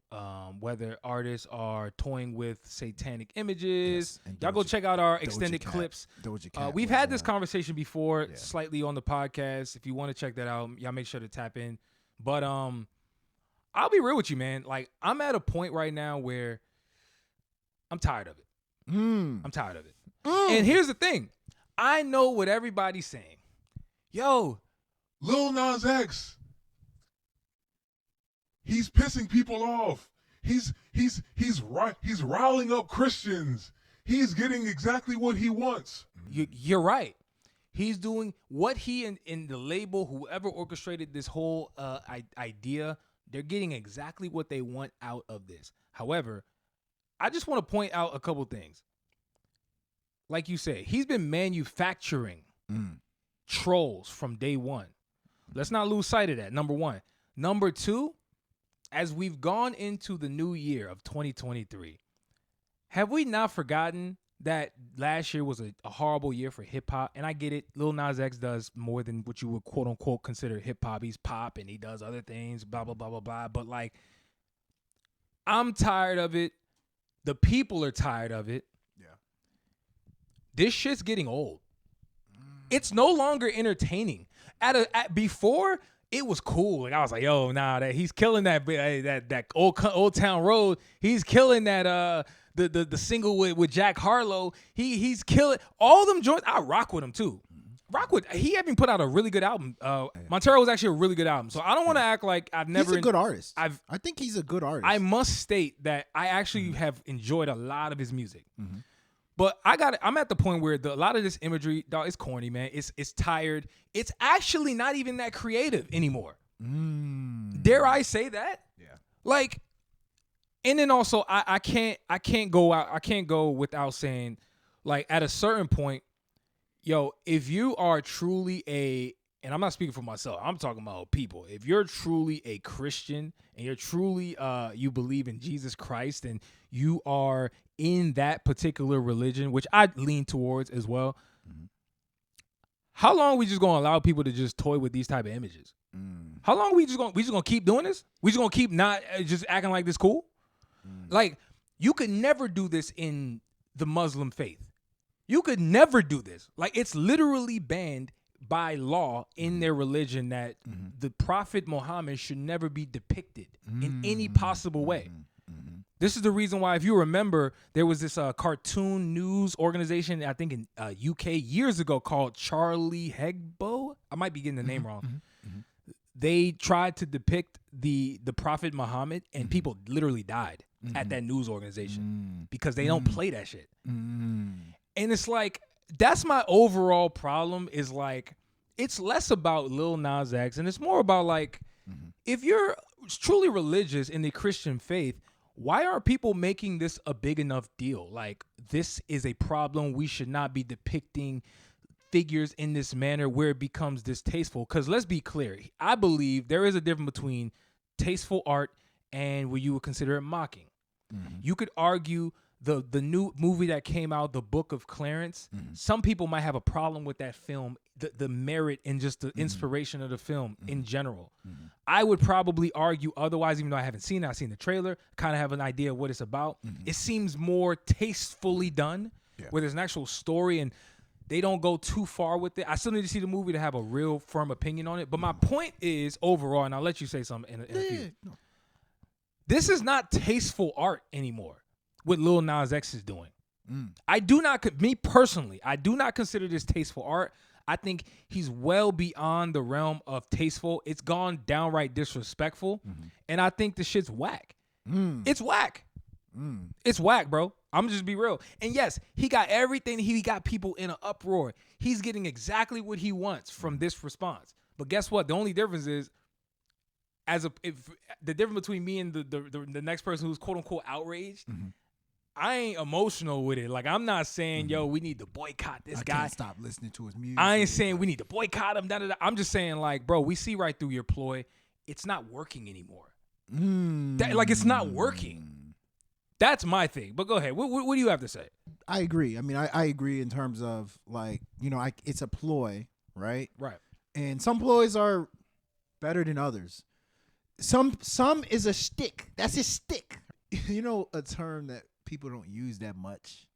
whether artists are toying with satanic images. Yes, y'all go check out our extended clips. We've had this conversation before, slightly on the podcast. If you want to check that out, y'all make sure to tap in. But I'll be real with you, man. Like, I'm at a point right now where I'm tired of it. I'm tired of it. And here's the thing. I know what everybody's saying. Yo, Lil Nas X. He's pissing people off. He's riling up Christians. He's getting exactly what he wants. You're right. He's doing what he in the label, whoever orchestrated this whole idea, they're getting exactly what they want out of this. However, I just want to point out a couple things. Like you say, he's been manufacturing trolls from day one. Let's not lose sight of that, number one. Number two, as we've gone into the new year of 2023, have we not forgotten that last year was a horrible year for hip-hop? And I get it. Lil Nas X does more than what you would quote-unquote consider hip-hop. He's pop and he does other things, blah, blah, blah, blah, blah. But, like, I'm tired of it. The people are tired of it. Yeah. This shit's getting old. It's no longer entertaining. Before, it was cool. Like, I was like, yo, nah, that he's killing that old town road. He's killing that the single with Jack Harlow. He's killing all them joints. I rock with him too. He having put out a really good album. Montero was actually a really good album. So I don't want to act like I've never. He's a good artist. I think he's a good artist. I must state that I actually have enjoyed a lot of his music. But I'm at the point where a lot of this imagery, dog, it's corny, man. It's tired. It's actually not even that creative anymore. Dare I say that? Yeah. Like, and then also I can't go without saying, like, at a certain point, yo, if you are truly and I'm not speaking for myself, I'm talking about people. If you're truly a Christian and you're truly you believe in Jesus Christ and you are in that particular religion, which I lean towards as well, how long are we just gonna allow people to just toy with these type of images? How long are we just gonna keep doing this? We just gonna keep not just acting like this cool? Like, you could never do this in the Muslim faith. You could never do this. Like, it's literally banned by law in their religion that the Prophet Muhammad should never be depicted in any possible way. This is the reason why, if you remember, there was this cartoon news organization, I think in UK years ago, called Charlie Hebdo. I might be getting the name wrong. They tried to depict the Prophet Muhammad, and people literally died at that news organization because they don't play that shit. And it's like, that's my overall problem, is like, it's less about Lil Nas X and it's more about, like, if you're truly religious in the Christian faith, why are people making this a big enough deal? Like, this is a problem. We should not be depicting figures in this manner where it becomes distasteful. Because let's be clear, I believe there is a difference between tasteful art and what you would consider it mocking. You could argue the new movie that came out, The Book of Clarence, some people might have a problem with that film, the merit and just the inspiration of the film in general. I would probably argue otherwise, even though I haven't seen it. I've seen the trailer, kind of have an idea of what it's about. It seems more tastefully done, where there's an actual story and they don't go too far with it. I still need to see the movie to have a real firm opinion on it. But my point is, overall, and I'll let you say something in a few. This is not tasteful art anymore, what Lil Nas X is doing. Me personally, I do not consider this tasteful art. I think he's well beyond the realm of tasteful. It's gone downright disrespectful. And I think the shit's whack. It's whack. It's whack, bro. I'm just be real. And yes, he got everything. He got people in an uproar. He's getting exactly what he wants from this response. But guess what? The only difference is, the difference between me and the next person who's quote unquote outraged, I ain't emotional with it. Like, I'm not saying, yo, we need to boycott this guy. I can't stop listening to his music. I ain't saying we need to boycott him. I'm just saying, like, bro, we see right through your ploy. It's not working anymore. It's not working. That's my thing. But go ahead. What do you have to say? I agree. I mean, I agree in terms of, like, you know, it's a ploy, right? Right. And some ploys are better than others. Some is a shtick. That's his shtick. You know, a term that people don't use that much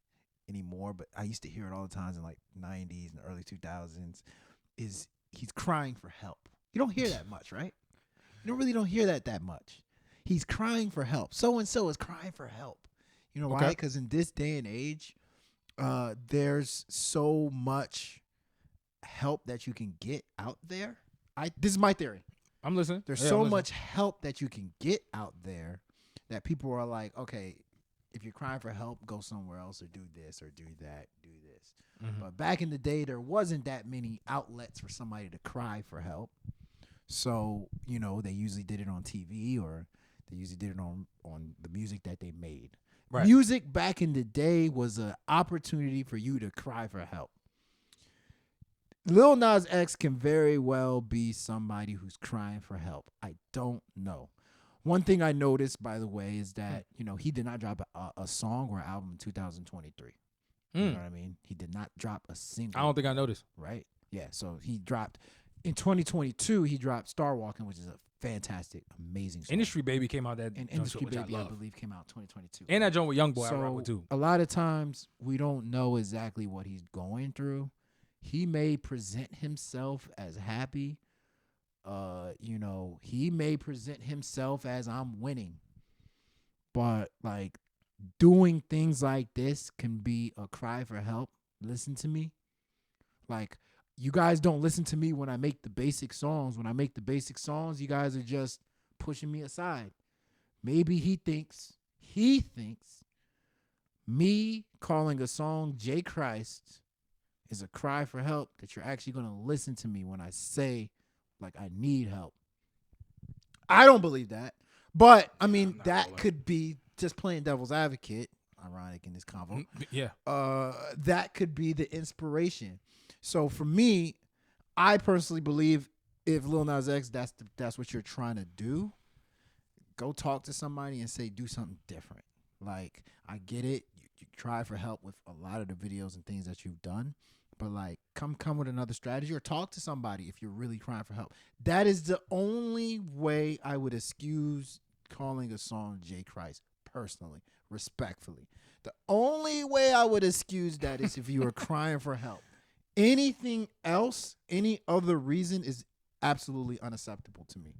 anymore, but I used to hear it all the time in like 90s and early 2000s, is he's crying for help. You don't hear that much, right? You don't hear that much. He's crying for help. So-and-so is crying for help. You know why? Because in this day and age, there's so much help that you can get out there. This is my theory. I'm listening. There's so much help that you can get out there that people are like, okay, if you're crying for help, go somewhere else or do this or do that, do this. But back in the day, there wasn't that many outlets for somebody to cry for help. So, you know, they usually did it on TV or they usually did it on the music that they made. Right. Music back in the day was an opportunity for you to cry for help. Lil Nas X can very well be somebody who's crying for help. I don't know. One thing I noticed, by the way, is that, you know, he did not drop a song or album in 2023. You know what I mean? He did not drop a single. I don't think I noticed. Right? Yeah, so he dropped, in 2022, he dropped Star Walking, which is a fantastic, amazing song. Industry Baby came out that. And Industry Baby, I believe, came out 2022. And that joint with Youngboy, I rock So with too. a lot of times, we don't know exactly what he's going through. He may present himself as happy. You know, he may present himself as I'm winning. But, like, doing things like this can be a cry for help. Listen to me. Like, you guys don't listen to me when I make the basic songs. When I make the basic songs, you guys are just pushing me aside. Maybe he thinks me calling a song J. Christ is a cry for help, that you're actually going to listen to me when I say, like, I need help. I don't believe that. But, I mean, that could be just playing devil's advocate. Ironic in this convo. Yeah. That could be the inspiration. So, for me, I personally believe if Lil Nas X, that's what you're trying to do, go talk to somebody and say, do something different. Like, I get it. You try for help with a lot of the videos and things that you've done. But, like, come with another strategy or talk to somebody if you're really crying for help. That is the only way I would excuse calling a song J. Christ, personally, respectfully. The only way I would excuse that is if you were crying for help. Anything else, any other reason is absolutely unacceptable to me,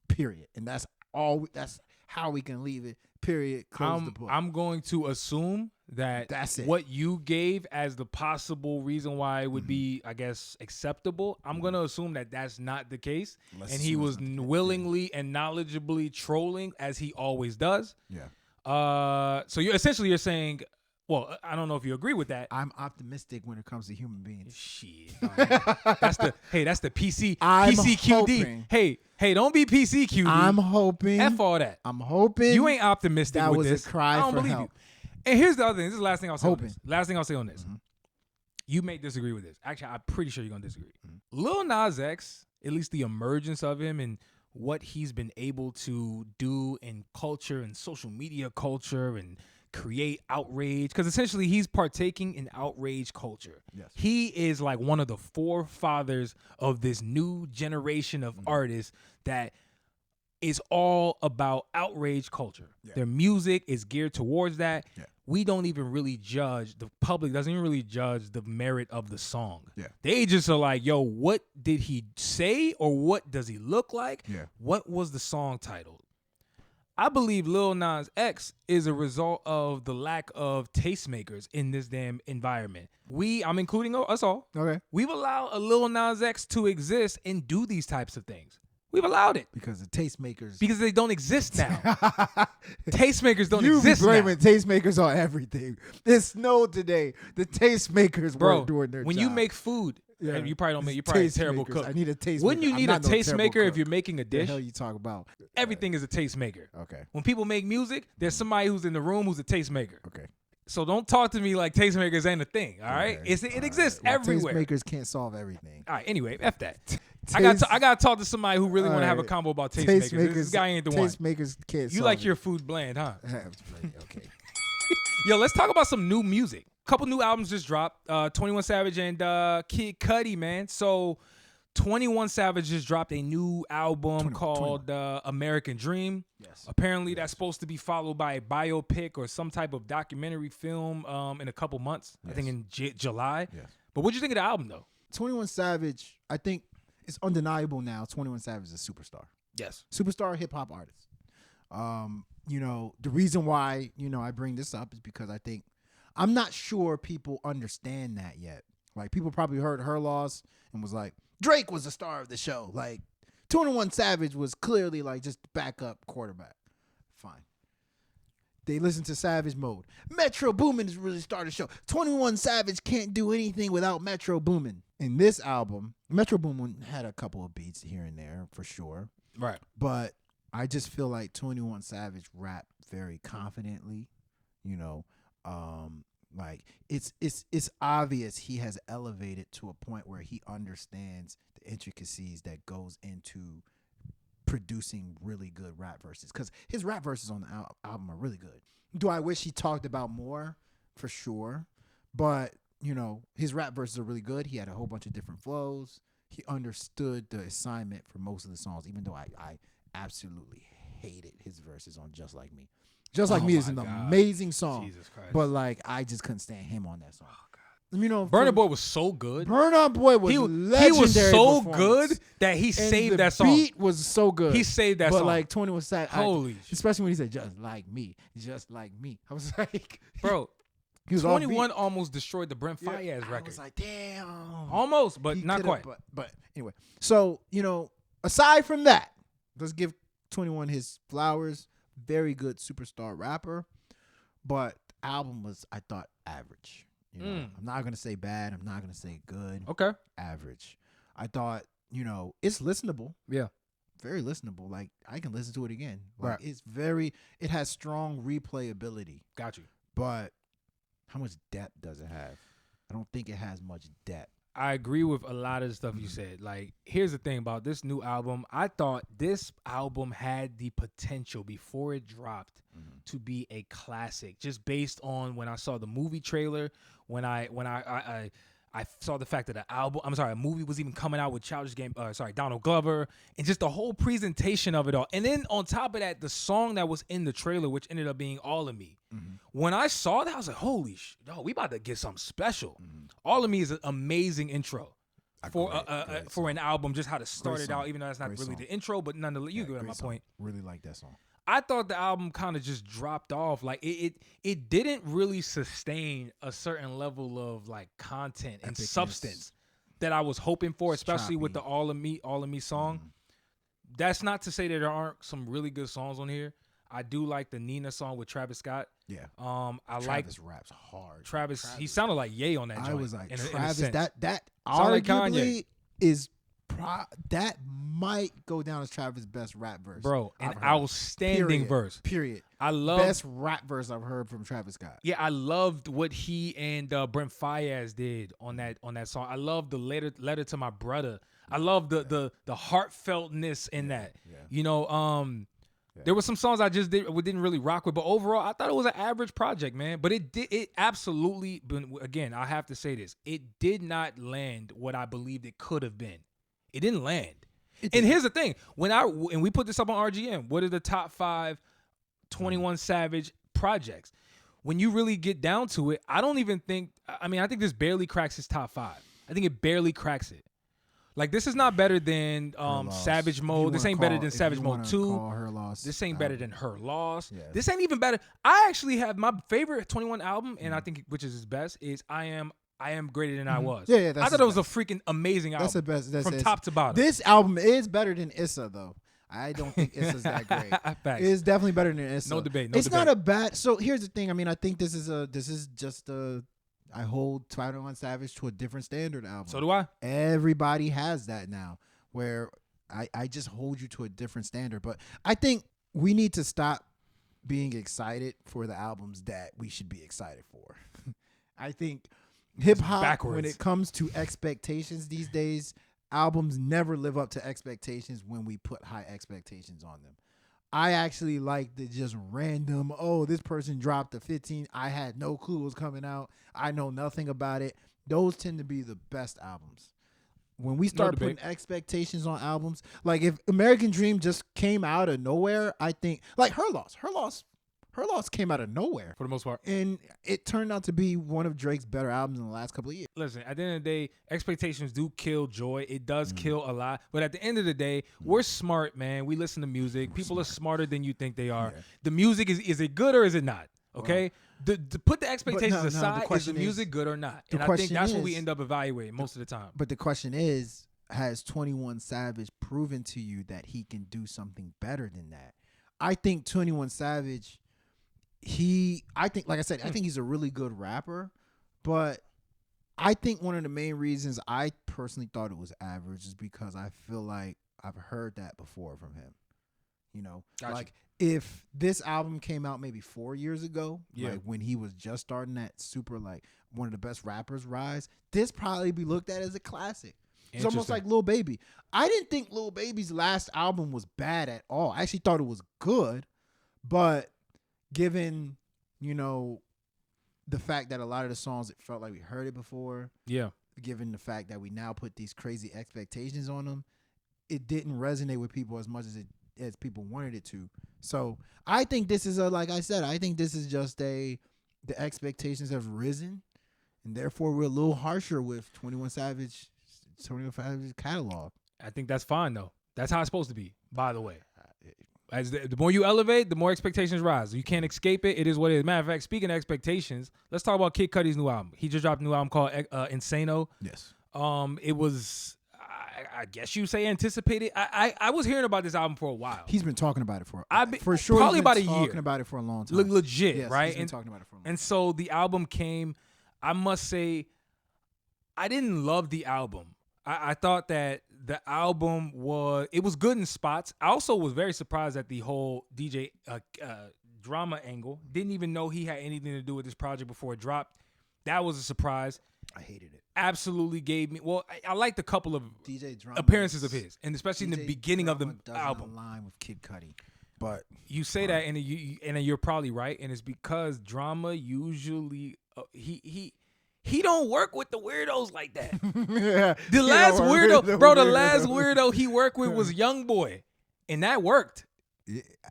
period. And that's how we can leave it, period. Close the book. I'm going to assume that that's it. What you gave as the possible reason why it would be, I guess, acceptable, I'm going to assume that that's not the case. And he was willingly and knowledgeably trolling, as he always does. Yeah. So you're saying, well, I don't know if you agree with that. I'm optimistic when it comes to human beings. Shit. That's the PC I'm PCQD. hoping. Hey, don't be PCQD. I'm hoping. F all that. I'm hoping. You ain't optimistic that with was this. a cry I don't for believe help. you. And here's the other thing. This is the last thing I'll say on Hoping. this. Last thing I'll say on this. You may disagree with this. Actually, I'm pretty sure you're going to disagree. Lil Nas X, at least the emergence of him and what he's been able to do in culture and social media culture and create outrage, because essentially he's partaking in outrage culture. Yes. He is like one of the forefathers of this new generation of artists that is all about outrage culture. Yeah. Their music is geared towards that. Yeah. We don't even really judge, the public doesn't even really judge the merit of the song. Yeah. They just are like, yo, what did he say, or what does he look like? Yeah. What was the song titled? I believe Lil Nas X is a result of the lack of tastemakers in this damn environment. I'm including us all. Okay. We've allowed a Lil Nas X to exist and do these types of things. We've allowed it. Because the tastemakers. Because they don't exist now. Tastemakers don't exist now. You be blaming tastemakers on everything. It snowed today. The tastemakers weren't doing their job. When you make food, Yeah. And you probably don't make. You're probably a terrible Tastemakers. cook. I need a tastemaker. Wouldn't you need a tastemaker if you're making a The dish? hell you talk about? Everything is a tastemaker. Okay. When people make music, there's somebody who's in the room who's a tastemaker. Okay. So don't talk to me like tastemakers ain't a thing. All right, Okay. it exists Well, everywhere. Tastemakers can't solve everything. All right. Anyway, f that. I got to talk to somebody who really want to have a Alright. combo about tastemakers. This guy ain't the one. Tastemakers can't. You solve like it. your food bland, huh? Okay. Yo, let's talk about some new music. Couple new albums just dropped. 21 Savage and Kid Cudi, man. So 21 Savage just dropped a new album called American Dream. Yes. Apparently that's supposed to be followed by a biopic or some type of documentary film in a couple months. I think in July. Yes. But what'd you think of the album though? 21 Savage, I think it's undeniable now. 21 Savage is a superstar. Yes. Superstar hip hop artist. You know, the reason why, you know, I bring this up is because I think I'm not sure people understand that yet. Like, people probably heard Her Loss and was like, Drake was the star of the show. Like, 21 Savage was clearly like just backup quarterback. Fine. They listen to Savage Mode. Metro Boomin is really started the show. 21 Savage can't do anything without Metro Boomin. In this album, Metro Boomin had a couple of beats here and there for sure. Right. But I just feel like 21 Savage rap very confidently, you know. Like it's obvious he has elevated to a point where he understands the intricacies that goes into producing really good rap verses, because his rap verses on the album are really good. Do I wish he talked about more? For sure. But, you know, his rap verses are really good. He had a whole bunch of different flows. He understood the assignment for most of the songs, even though I absolutely hated his verses on Just Like Me. Just Like Me is an amazing song. Jesus Christ. But, like, I just couldn't stand him on that song. You know, Burna Boy was so good. Burna Boy was legendary. He was so performance. good that he And saved that song. The beat was so good. He saved that but song. But like 21 Savage, Holy shit. especially when he said "just like me," just like me. I was like, bro, he was 21 almost destroyed the Brent Faiyaz I record. was like, damn, Almost, but He not could've, quite. But anyway, so you know, aside from that, let's give 21 his flowers. Very good superstar rapper, but the album was, I thought, average. You know, I'm not gonna say bad. I'm not gonna say good. Okay. Average. I thought, you know, it's listenable. Yeah. Very listenable. Like, I can listen to it again. Like, Right. it has strong replayability. Got you. But how much depth does it have? I don't think it has much depth. I agree with a lot of the stuff you said. Like, here's the thing about this new album. I thought this album had the potential before it dropped to be a classic, just based on when I saw the movie trailer, when I saw the fact that a movie was even coming out with Donald Glover, and just the whole presentation of it all. And then on top of that, the song that was in the trailer, which ended up being All of Me. When I saw that, I was like, holy shit, we about to get something special. All of Me is an amazing intro for an album, just how to start it out, even though that's not really the intro, but nonetheless, you get my point. Really like that song. I thought the album kind of just dropped off. Like it didn't really sustain a certain level of like content and substance that I was hoping for, especially with the All of Me song. That's not to say that there aren't some really good songs on here. I do like the Nina song with Travis Scott. Yeah. Travis raps hard. Travis, he sounded like Ye on that joint. I was like, in Travis, a sense. that Sound like arguably Kanye. is that might go down as Travis' best rap verse. Bro, an I've heard. outstanding verse. Period. I love best rap verse I've heard from Travis Scott. Yeah, I loved what he and Brent Faiyaz did on that song. I love the letter to my brother. I love the heartfeltness in that. Yeah. You know, there were some songs I just didn't really rock with, but overall, I thought it was an average project, man. But it absolutely, again, I have to say this, it did not land what I believed it could have been. It didn't land. And here's the thing: when we put this up on RGM, what are the top 5 21 Savage projects? When you really get down to it, I don't even think. I mean, I think this barely cracks his top 5. I think it barely cracks it. Like, this is not better than Savage Mode. This ain't better than Savage Mode 2. This ain't better than Her Loss. Yeah. This ain't even better. I actually have my favorite 21 album, and I think which is his best, is I Am Greater Than I Was. Yeah, I thought it was a freaking amazing album. That's the best. From top to bottom. This album is better than Issa, though. I don't think Issa's that great. It's definitely better than Issa. No debate. It's not a bad. So here's the thing. I mean, I think this is just a I hold 21 Savage to a different standard album. So do I. Everybody has that now, where I just hold you to a different standard. But I think we need to stop being excited for the albums that we should be excited for. I think hip hop, when it comes to expectations these days, albums never live up to expectations when we put high expectations on them. I actually like the just random, this person dropped a 15. I had no clue it was coming out. I know nothing about it. Those tend to be the best albums. When we start putting expectations on albums, like if American Dream just came out of nowhere, I think, like Her Loss came out of nowhere. For the most part. And it turned out to be one of Drake's better albums in the last couple of years. Listen, at the end of the day, expectations do kill joy. It does kill a lot. But at the end of the day, we're smart, man. We listen to music. People are smarter than you think they are. Yeah. The music, is it good or is it not? Okay? To put the expectations aside, is the music good or not? And I think that's what we end up evaluating most of the time. But the question is, has 21 Savage proven to you that he can do something better than that? I think 21 Savage... I think he's a really good rapper, but I think one of the main reasons I personally thought it was average is because I feel like I've heard that before from him. You know, like if this album came out maybe 4 years ago, like when he was just starting that super, like one of the best rappers rise, this probably be looked at as a classic. It's almost like Lil Baby. I didn't think Lil Baby's last album was bad at all. I actually thought it was good, but given, the fact that a lot of the songs, it felt like we heard it before. Yeah. Given the fact that we now put these crazy expectations on them, it didn't resonate with people as much as people wanted it to. So I think this is like I said, I think this is just the expectations have risen, and therefore we're a little harsher with 21 Savage's catalog. I think that's fine though. That's how it's supposed to be, by the way. As the more you elevate, the more expectations rise. You can't escape it. It is what it is. Matter of fact, speaking of expectations, let's talk about Kid Cudi's new album. He just dropped a new album called Insano. Yes. It was, I guess you say, anticipated. I was hearing about this album for a while. He's been talking about it for sure. Probably about a year. Talking about it for a long time. Legit, yes, right? He's been talking about it for a long time. And so the album came. I must say, I didn't love the album. I thought that the album was good in spots. I also was very surprised at the whole DJ drama angle. Didn't even know he had anything to do with this project before it dropped. That was a surprise. I hated it. Absolutely gave me. Well, I liked a couple of DJ drama appearances of his, and especially in the beginning of the album. Line with Kid Cudi, but you say that, and you're probably right, and it's because drama usually he don't work with the weirdos like that. The last weirdo he worked with was Youngboy, and that worked.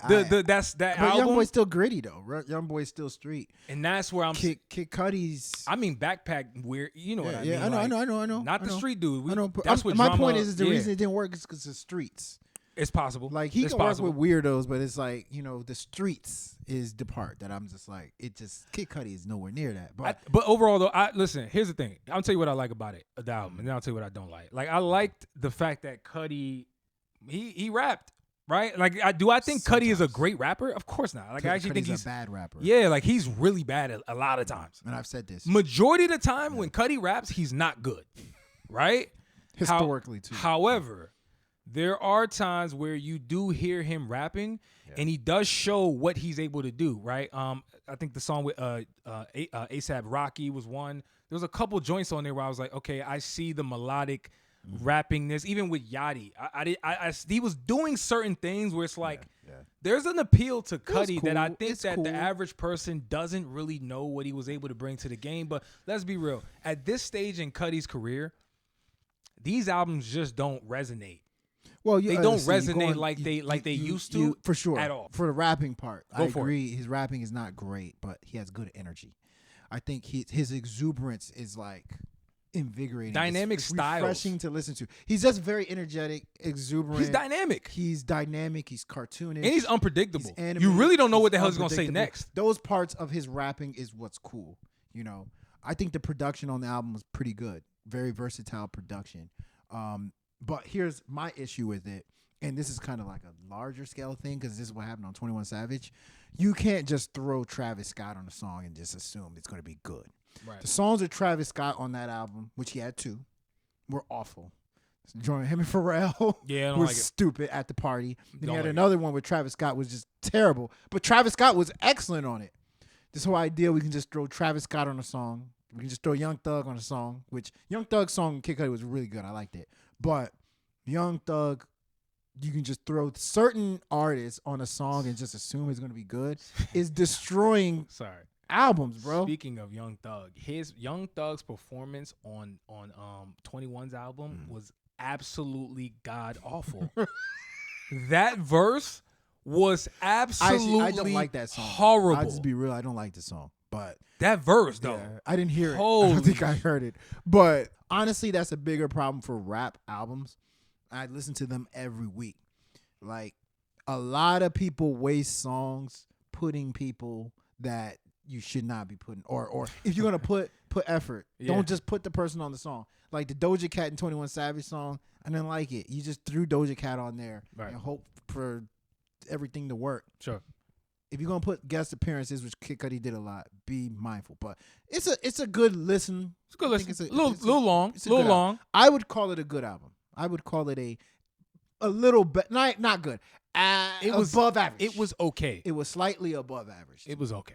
That's that album. Youngboy's still gritty though. Youngboy's still street, and that's where I'm. Kid Cudi's. I mean, backpack weird. You know what I mean? Yeah, I know. Not the street dude. I know. That's what my point is. The reason it didn't work is because the streets. It's possible. Like he can work with weirdos, but it's like the streets is the part that I'm just like Kid Cudi is nowhere near that. But overall though, listen. Here's the thing. I'll tell you what I like about it, the album, and then I'll tell you what I don't like. Like I liked the fact that Cudi, he rapped. Right? Like, I think Cudi is a great rapper? Of course not. Like, I actually think he's a bad rapper. Yeah, like, he's really bad a lot of times. And I've said this. Majority of the time, when Cudi raps, he's not good. Right? Historically, too. However, there are times where you do hear him rapping, and he does show what he's able to do, right? I think the song with ASAP Rocky was one. There was a couple joints on there where I was like, okay, I see the melodic rapping this, even with Yachty. He was doing certain things where it's like there's an appeal to Cudi that I think the average person doesn't really know what he was able to bring to the game. But let's be real. At this stage in Cudi's career, these albums just don't resonate. Well, they don't resonate like they used to for sure at all. For the rapping part, I agree. His rapping is not great, but he has good energy. I think his exuberance is like invigorating, dynamic style, refreshing to listen to. He's just very energetic, exuberant. He's dynamic. He's cartoonish, and he's unpredictable. You really don't know what the hell he's gonna say next. Those parts of his rapping is what's cool. I think the production on the album was pretty good. Very versatile production. But here's my issue with it. and this is kind of like a larger scale thing because this is what happened on 21 Savage. You can't just throw Travis Scott on a song and just assume it's going to be good. Right. The songs with Travis Scott on that album, which he had 2, were awful. Joining him and Pharrell Yeah, I don't were like it. stupid at the party. Then Don't he had like it. another one where Travis Scott was just terrible. But Travis Scott was excellent on it. This whole idea we can just throw Travis Scott on a song. We can just throw Young Thug on a song, which Young Thug's song Kid Cudi was really good. I liked it. But Young Thug, you can just throw certain artists on a song and just assume it's going to be good, is destroying Sorry. albums, bro. Speaking of Young Thug, his Young Thug's performance on 21's album was absolutely god awful. That verse was absolutely I don't like that song. horrible. I'll just be real. I don't like the song. But that verse though. yeah, I didn't hear it. I Holy don't think I heard it. But honestly, that's a bigger problem for rap albums. I listen to them every week. Like, a lot of people waste songs putting people that you should not be putting. Or if you're going to put effort, Yeah. don't just put the person on the song. Like the Doja Cat and 21 Savage song, I didn't like it. You just threw Doja Cat on there Right. and hope for everything to work. Sure. If you're gonna put guest appearances, which Kid Cudi did a lot, be mindful. But it's a good listen. It's a good I think listen. it's Little long. it's a Little good long. album. I would call it a good album. I would call it a little bit not good. It was above average. It was okay. It was slightly above average. It was okay.